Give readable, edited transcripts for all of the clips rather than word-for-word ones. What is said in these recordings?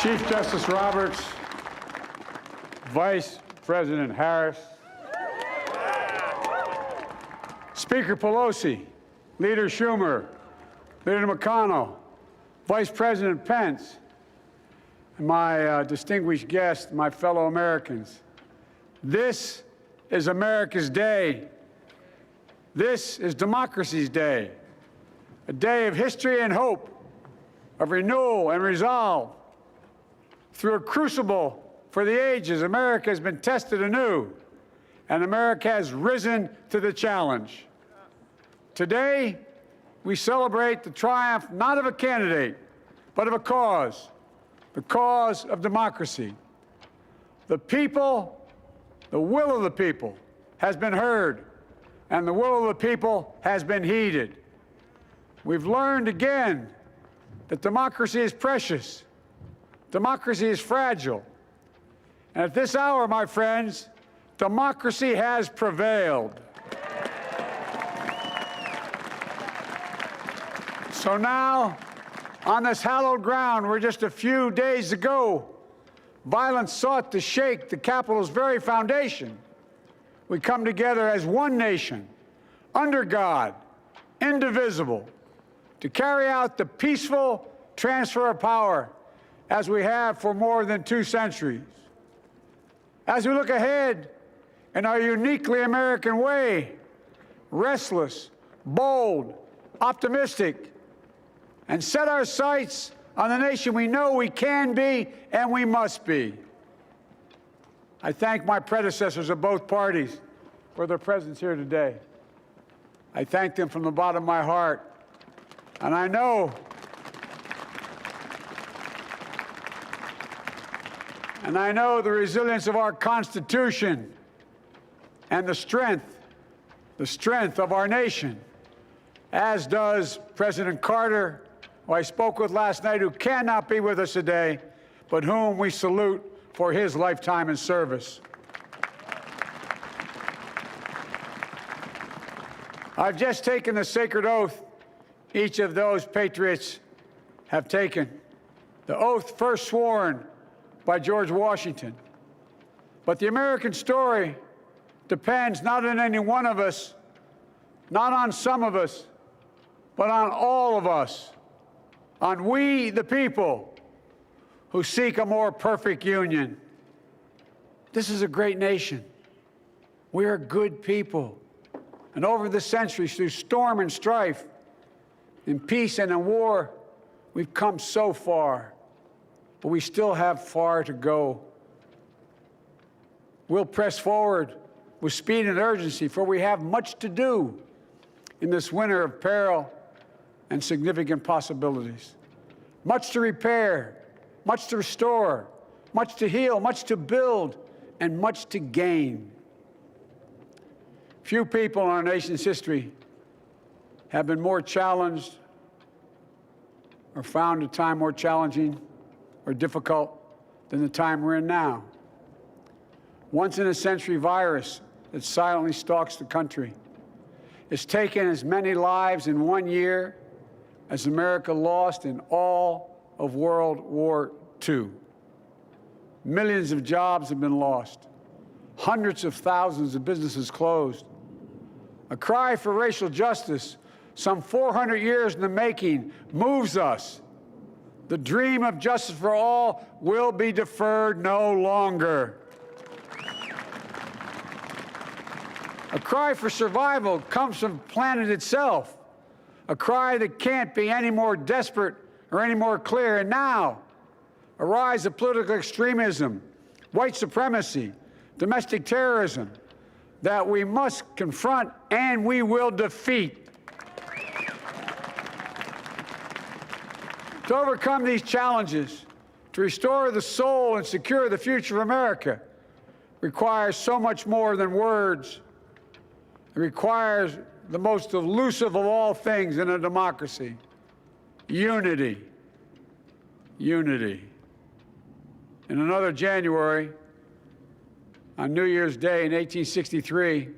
Chief Justice Roberts, Vice President Harris, Speaker Pelosi, Leader Schumer, Leader McConnell, Vice President Pence, and my distinguished guests, my fellow Americans. This is America's day. This is democracy's day, a day of history and hope, of renewal and resolve. Through a crucible for the ages, America has been tested anew, and America has risen to the challenge. Today, we celebrate the triumph not of a candidate, but of a cause, the cause of democracy. The people, the will of the people, has been heard, and the will of the people has been heeded. We've learned again that democracy is precious. Democracy is fragile. And at this hour, my friends, democracy has prevailed. So now, on this hallowed ground where just a few days ago, violence sought to shake the Capitol's very foundation, we come together as one nation, under God, indivisible, to carry out the peaceful transfer of power as we have for more than 2 centuries. As we look ahead in our uniquely American way, restless, bold, optimistic, and set our sights on the nation we know we can be and we must be. I thank my predecessors of both parties for their presence here today. I thank them from the bottom of my heart. And I know the resilience of our Constitution and the strength of our nation, as does President Carter, who I spoke with last night, who cannot be with us today, but whom we salute for his lifetime in service. I've just taken the sacred oath each of those patriots have taken, the oath first sworn by George Washington. But the American story depends not on any one of us, not on some of us, but on all of us, on we, the people, who seek a more perfect union. This is a great nation. We are good people. And over the centuries, through storm and strife, in peace and in war, we've come so far. But we still have far to go. We'll press forward with speed and urgency, for we have much to do in this winter of peril and significant possibilities. Much to repair, much to restore, much to heal, much to build, and much to gain. Few people in our nation's history have been more challenged or found a time more challenging or difficult than the time we're in now. Once-in-a-century virus that silently stalks the country has taken as many lives in 1 year as America lost in all of World War II. Millions of jobs have been lost. Hundreds of thousands of businesses closed. A cry for racial justice, some 400 years in the making, moves us. The dream of justice for all will be deferred no longer. A cry for survival comes from the planet itself, a cry that can't be any more desperate or any more clear. And now, a rise of political extremism, white supremacy, domestic terrorism, that we must confront and we will defeat. To overcome these challenges, to restore the soul and secure the future of America, requires so much more than words. It requires the most elusive of all things in a democracy: unity. Unity. In another January, on New Year's Day in 1863,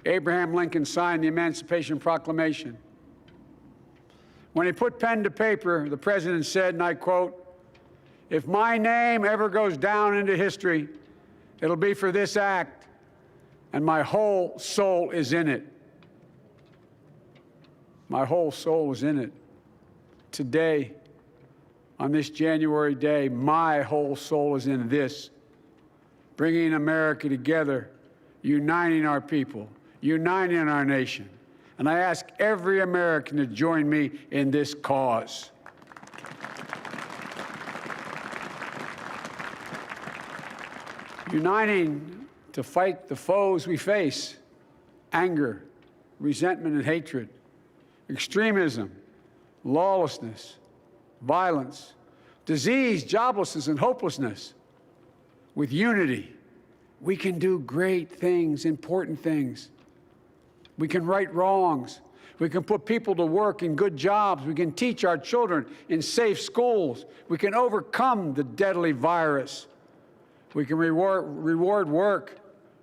Abraham Lincoln signed the Emancipation Proclamation. When he put pen to paper, the president said, and I quote, If my name ever goes down into history, it'll be for this act, and my whole soul is in it. My whole soul is in it. Today, on this January day, my whole soul is in this, bringing America together, uniting our people, uniting our nation. And I ask every American to join me in this cause. Uniting to fight the foes we face: anger, resentment and hatred, extremism, lawlessness, violence, disease, joblessness, and hopelessness. With unity, we can do great things, important things. We can right wrongs. We can put people to work in good jobs. We can teach our children in safe schools. We can overcome the deadly virus. We can reward work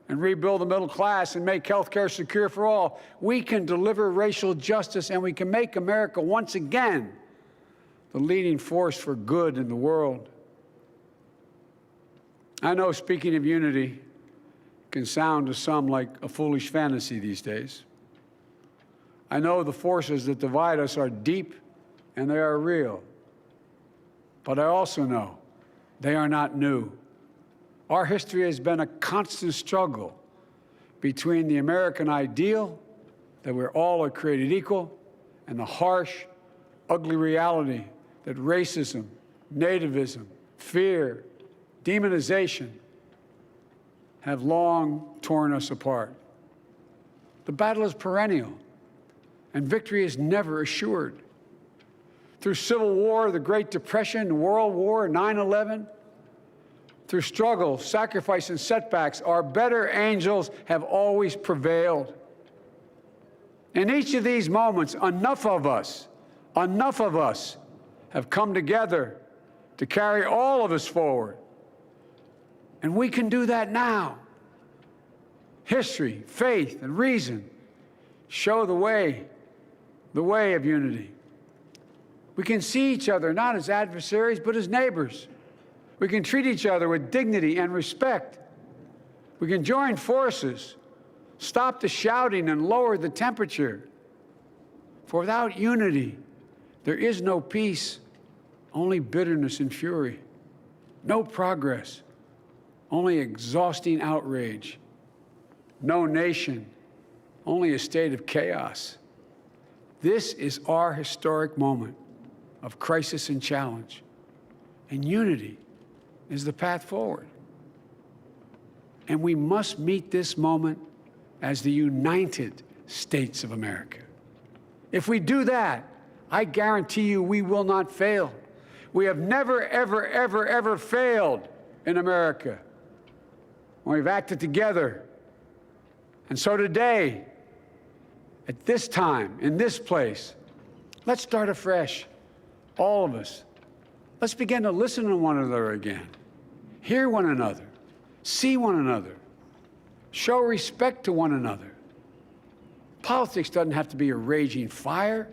and rebuild the middle class and make health care secure for all. We can deliver racial justice, and we can make America once again the leading force for good in the world. I know speaking of unity can sound to some like a foolish fantasy these days. I know the forces that divide us are deep and they are real. But I also know they are not new. Our history has been a constant struggle between the American ideal that we're all are created equal and the harsh, ugly reality that racism, nativism, fear, demonization have long torn us apart. The battle is perennial, and victory is never assured. Through Civil War, the Great Depression, World War, 9/11, through struggle, sacrifice, and setbacks, our better angels have always prevailed. In each of these moments, enough of us have come together to carry all of us forward. And we can do that now. History, faith, and reason show the way of unity. We can see each other not as adversaries, but as neighbors. We can treat each other with dignity and respect. We can join forces, stop the shouting, and lower the temperature. For without unity, there is no peace, only bitterness and fury. No progress, only exhausting outrage. No nation, only a state of chaos. This is our historic moment of crisis and challenge, and unity is the path forward. And we must meet this moment as the United States of America. If we do that, I guarantee you we will not fail. We have never, ever, ever, ever failed in America when we've acted together. And so today, at this time, in this place, let's start afresh, all of us. Let's begin to listen to one another again, hear one another, see one another, show respect to one another. Politics doesn't have to be a raging fire,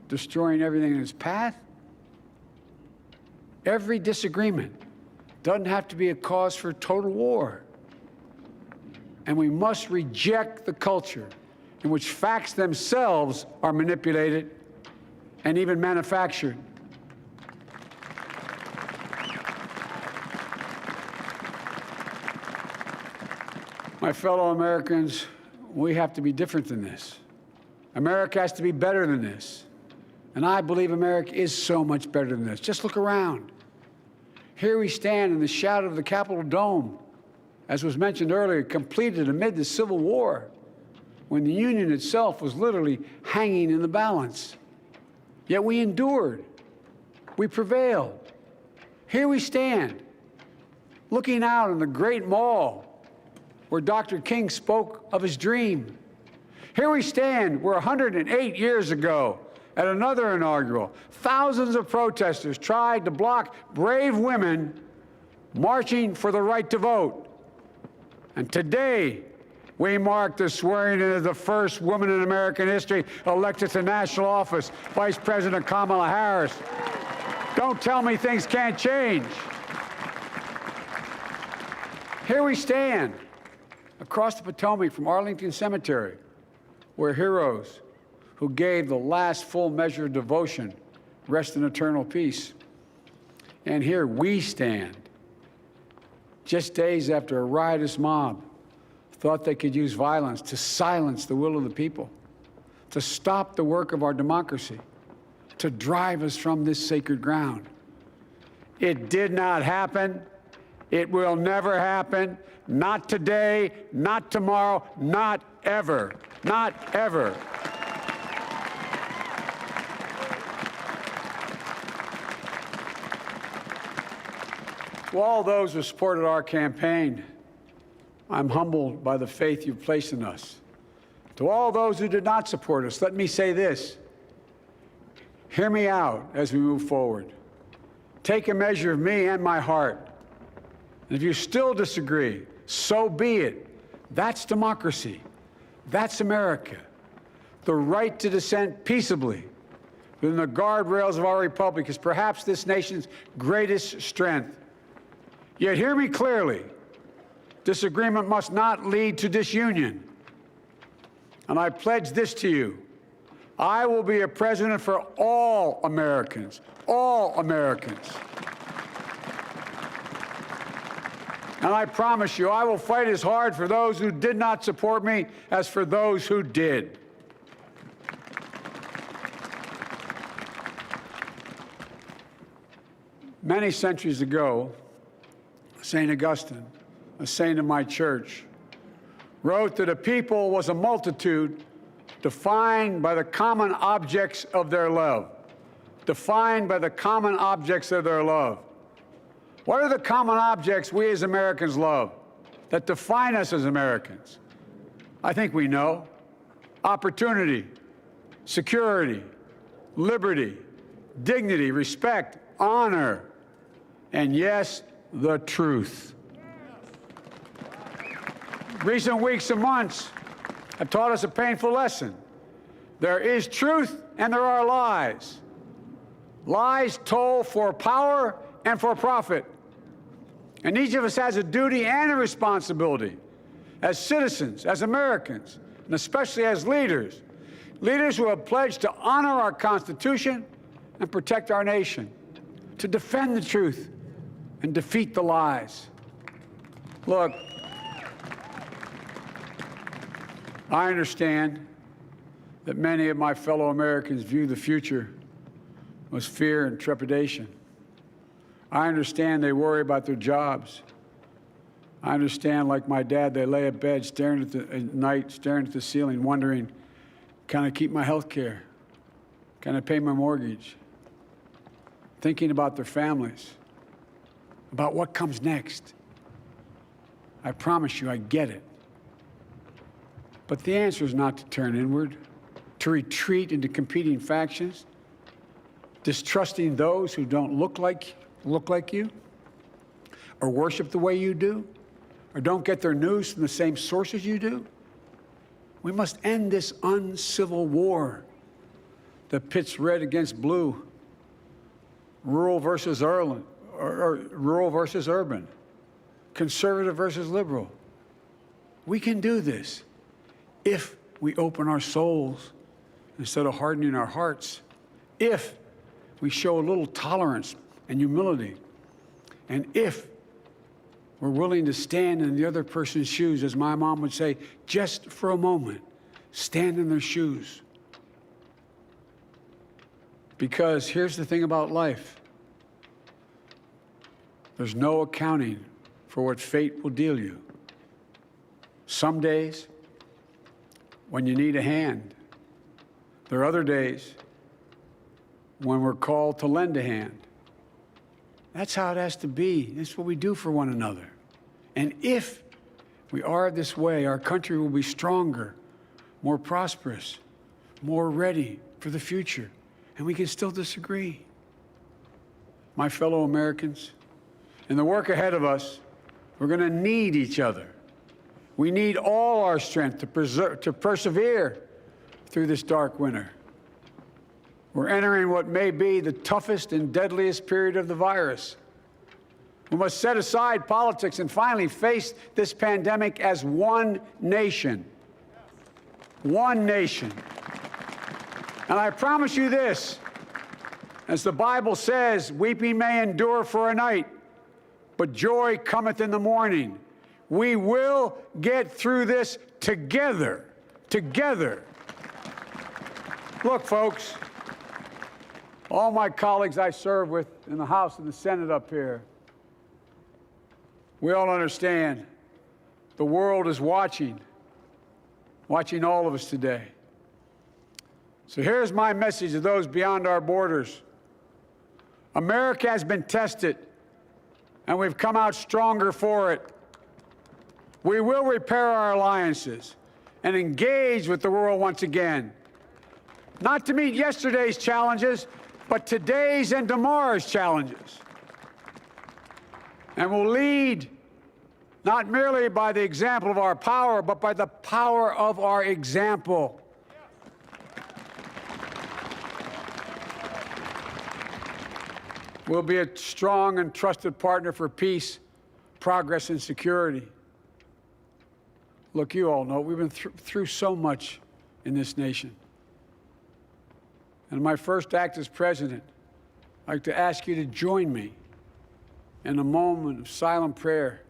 destroying everything in its path. Every disagreement doesn't have to be a cause for total war. And we must reject the culture in which facts themselves are manipulated and even manufactured. My fellow Americans, we have to be different than this. America has to be better than this. And I believe America is so much better than this. Just look around. Here we stand in the shadow of the Capitol Dome, as was mentioned earlier, completed amid the Civil War, when the Union itself was literally hanging in the balance. Yet we endured. We prevailed. Here we stand, looking out on the great mall where Dr. King spoke of his dream. Here we stand where 108 years ago, at another inaugural, thousands of protesters tried to block brave women marching for the right to vote. And today, we mark the swearing in of the first woman in American history elected to national office, Vice President Kamala Harris. Don't tell me things can't change. Here we stand across the Potomac from Arlington Cemetery, where heroes who gave the last full measure of devotion rest in eternal peace. And here we stand, just days after a riotous mob thought they could use violence to silence the will of the people, to stop the work of our democracy, to drive us from this sacred ground. It did not happen. It will never happen. Not today, not tomorrow, not ever. Not ever. To all those who supported our campaign, I'm humbled by the faith you've placed in us. To all those who did not support us, let me say this. Hear me out as we move forward. Take a measure of me and my heart. And if you still disagree, so be it. That's democracy. That's America. The right to dissent peaceably within the guardrails of our republic is perhaps this nation's greatest strength. Yet hear me clearly. Disagreement must not lead to disunion. And I pledge this to you. I will be a president for all Americans. All Americans. And I promise you, I will fight as hard for those who did not support me as for those who did. Many centuries ago, St. Augustine, a saint of my church, wrote that a people was a multitude defined by the common objects of their love. Defined by the common objects of their love. What are the common objects we as Americans love that define us as Americans? I think we know. Opportunity, security, liberty, dignity, respect, honor, and yes, the truth. Recent weeks and months have taught us a painful lesson. There is truth and there are lies. Lies told for power and for profit. And each of us has a duty and a responsibility as citizens, as Americans, and especially as leaders. Leaders who have pledged to honor our Constitution and protect our nation, to defend the truth and defeat the lies. Look, I understand that many of my fellow Americans view the future with fear and trepidation. I understand they worry about their jobs. I understand, like my dad, they lay at bed at night, staring at the ceiling, wondering, can I keep my health care? Can I pay my mortgage? Thinking about their families, about what comes next. I promise you, I get it. But the answer is not to turn inward, to retreat into competing factions, distrusting those who don't look like you, or worship the way you do, or don't get their news from the same sources you do. We must end this uncivil war that pits red against blue, rural versus urban, conservative versus liberal. We can do this if we open our souls instead of hardening our hearts, if we show a little tolerance and humility, and if we're willing to stand in the other person's shoes, as my mom would say, just for a moment, stand in their shoes. Because here's the thing about life. There's no accounting for what fate will deal you. Some days, when you need a hand. There are other days when we're called to lend a hand. That's how it has to be. That's what we do for one another. And if we are this way, our country will be stronger, more prosperous, more ready for the future. And we can still disagree. My fellow Americans, in the work ahead of us, we're going to need each other. We need all our strength to persevere through this dark winter. We're entering what may be the toughest and deadliest period of the virus. We must set aside politics and finally face this pandemic as one nation. One nation. And I promise you this, as the Bible says, weeping may endure for a night, but joy cometh in the morning. We will get through this together. Together. Look, folks, all my colleagues I serve with in the House and the Senate up here, we all understand the world is watching all of us today. So here's my message to those beyond our borders. America has been tested, and we've come out stronger for it. We will repair our alliances and engage with the world once again, not to meet yesterday's challenges, but today's and tomorrow's challenges. And we'll lead not merely by the example of our power, but by the power of our example. We'll be a strong and trusted partner for peace, progress, and security. Look, you all know we've been through so much in this nation. And in my first act as president, I'd like to ask you to join me in a moment of silent prayer.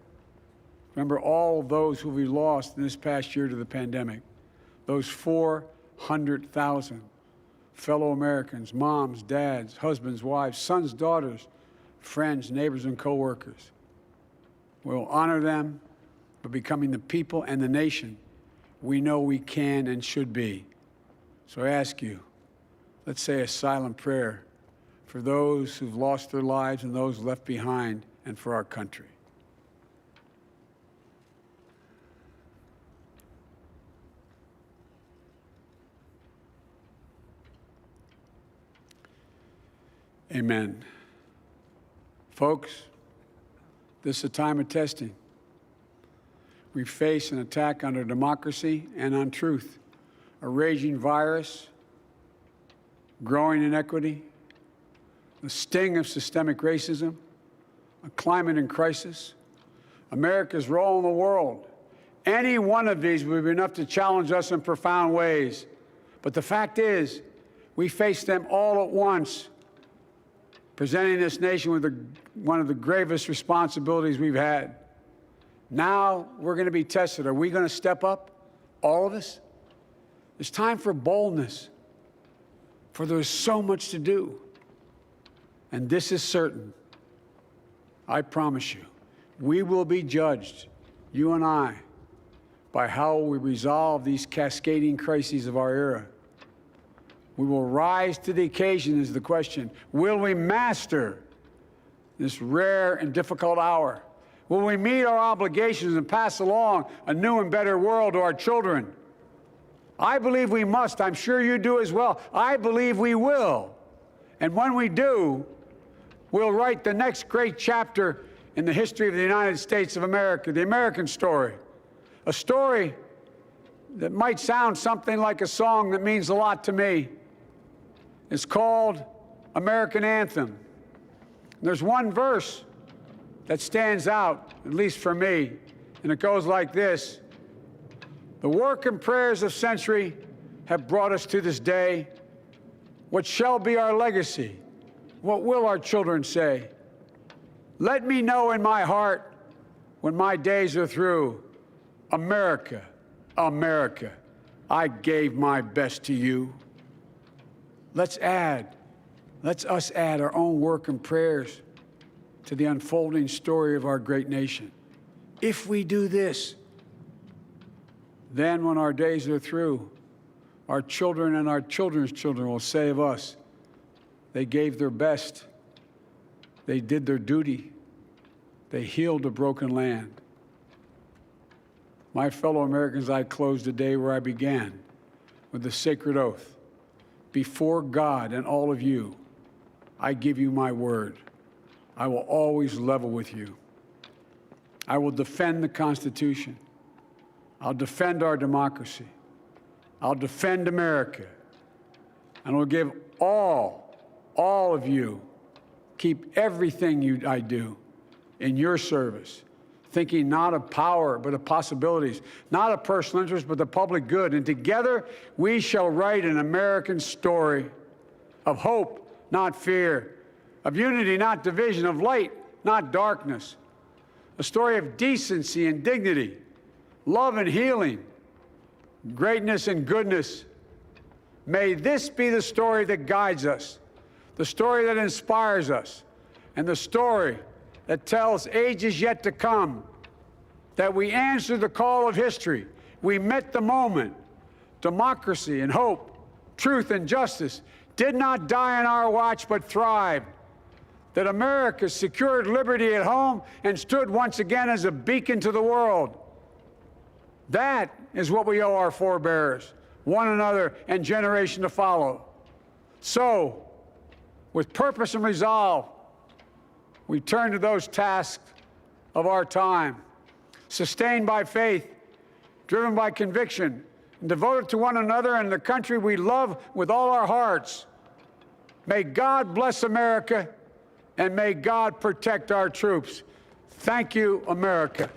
Remember all of those who we lost in this past year to the pandemic. Those 400,000 fellow Americans, moms, dads, husbands, wives, sons, daughters, friends, neighbors, and coworkers. We'll honor them by becoming the people and the nation we know we can and should be. So I ask you, let's say a silent prayer for those who've lost their lives and those left behind, and for our country. Amen. Folks, this is a time of testing. We face an attack on our democracy and on truth, a raging virus, growing inequity, the sting of systemic racism, a climate in crisis, America's role in the world. Any one of these would be enough to challenge us in profound ways. But the fact is, we face them all at once, presenting this nation with one of the gravest responsibilities we've had. Now we're going to be tested. Are we going to step up, all of us? It's time for boldness, for there's so much to do. And this is certain. I promise you, we will be judged, you and I, by how we resolve these cascading crises of our era. We will rise to the occasion is the question. Will we master this rare and difficult hour? Will we meet our obligations and pass along a new and better world to our children? I believe we must. I'm sure you do as well. I believe we will. And when we do, we'll write the next great chapter in the history of the United States of America, the American story. A story that might sound something like a song that means a lot to me. It's called American Anthem. There's one verse that stands out, at least for me, and it goes like this. The work and prayers of century have brought us to this day. What shall be our legacy? What will our children say? Let me know in my heart when my days are through, America, America, I gave my best to you. Let's us add our own work and prayers to the unfolding story of our great nation. If we do this, then when our days are through, our children and our children's children will say of us, they gave their best, they did their duty, they healed a broken land. My fellow Americans, I close the day where I began, with the sacred oath. Before God and all of you, I give you my word. I will always level with you. I will defend the Constitution. I'll defend our democracy. I'll defend America. and will give all of you, keep everything I do in your service, thinking not of power, but of possibilities, not of personal interest, but the public good. And together we shall write an American story of hope, not fear, of unity, not division, of light, not darkness, a story of decency and dignity, love and healing, greatness and goodness. May this be the story that guides us, the story that inspires us, and the story that tells ages yet to come that we answered the call of history. We met the moment. Democracy and hope, truth and justice did not die on our watch, but thrived. That America secured liberty at home and stood once again as a beacon to the world. That is what we owe our forebears, one another, and generation to follow. So, with purpose and resolve, we turn to those tasks of our time, sustained by faith, driven by conviction, and devoted to one another and the country we love with all our hearts. May God bless America, and may God protect our troops. Thank you, America.